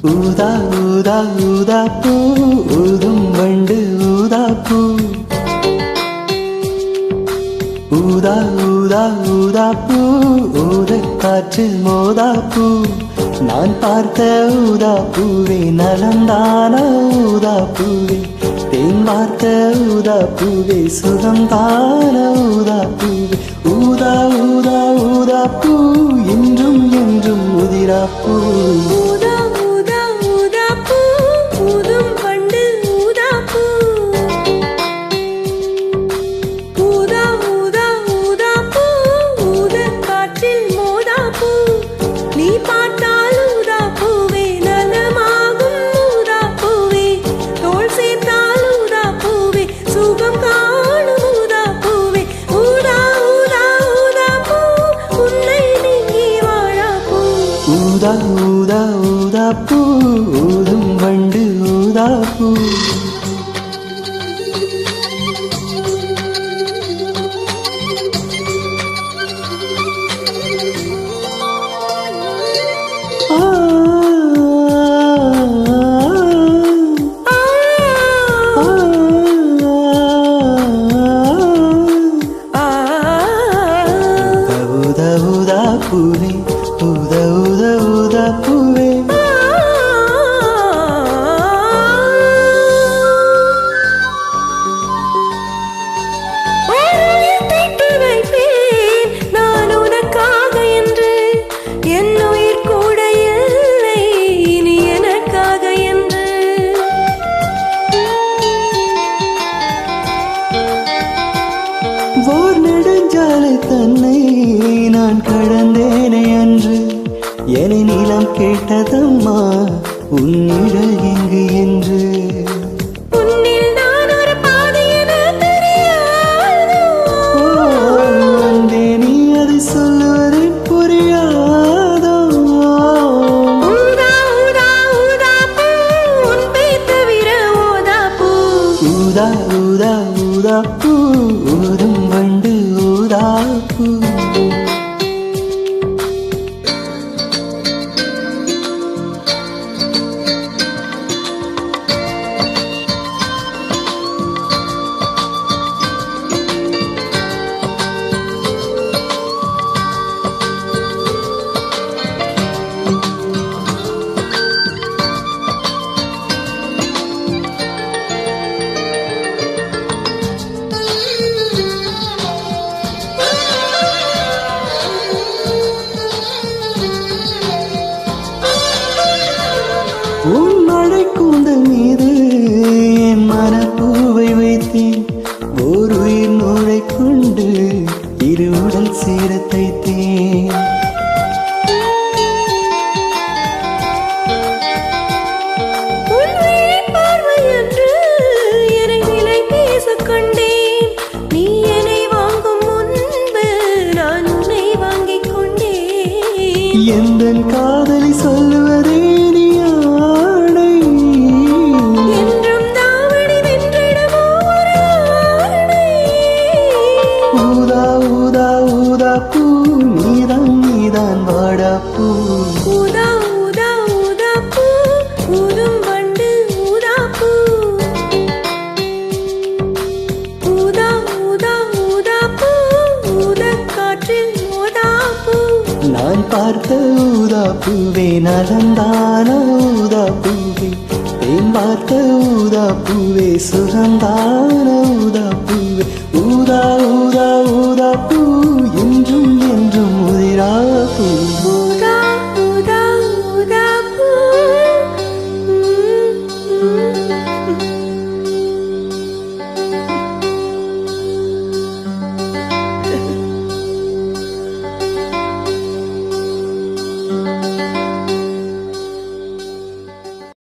ஊதா ஊதா ஊதா பூ ஊதும் வண்டு ஊதா பூ ஊதா ஊதா ஊதா பூ ஊத காற்றில் மோதா பூ நான் பார்த்த ஊதா பூவே நலந்தான ஊதா பூவே தேன் பார்த்த ஊதா பூவே சுகந்தான ஊதா பூவே ஊதா ஊதா ஊதா பூ என்றும் என்றும் உதிரா பூ ஊதா ஊதா ஊதா பூ ஊதும் வண்டு ஊதா பூ ஊதா ஊதா பூவே ஊதா ஊதா ஊதா பூவே நான் உனக்காக என்று என் உயிர் கூட இல்லை இனி எனக்காக என்று ஓர் நெடுஞ்சாலை தன்னை நான் கடந்தேனே அன்று என்னை நீளம் கேட்டதம்மா உன்னிடல் எங்கு என்று உன்னில் நான் ஒரு பாதை என தெரியாதோ அன்பே நீ அதை சொல்லுவது புரியாதோ ஊதா ஊதா ஊதா பூ உன்பை தவிர ஊதா பூ ஊதா ஊதா ஊதா பூ ஊதும் வண்டு ஊதா பூ உன் மழை கூந்தல் மீது என் மனப்பூவை வைத்தேன் ஓர் உயிர் நூலை கொண்டு இரு உடல் சேர தைத்தேன் உன் விழிப் பார்வை என்று என்னை விலை பேசக் கண்டேன் நீ என்னை வாங்கும் முன்பு நான் உன்னை வாங்கிக் கொண்டேன் எந்தன் காதலி சொல்லுவதே நீ ஆணை என்றும் தாவணி வென்றிடுமோ ஒரு ஆணை ஊதா ஊதா ஊதா பூ நீதான் நீதான் வாடா பூ ஊதா ஊதா ஊதா பூ ஊதும் வண்டு ஊதா பூ ஊதா ஊதா ஊதா பூ ஊதக் காற்றில் மோதா பூ நான் பார்த்த ஊதா பூவே நலந்தான ஊதா பூவே தேன் பார்த்த ஊதா பூவே சுகந்தான ஊதா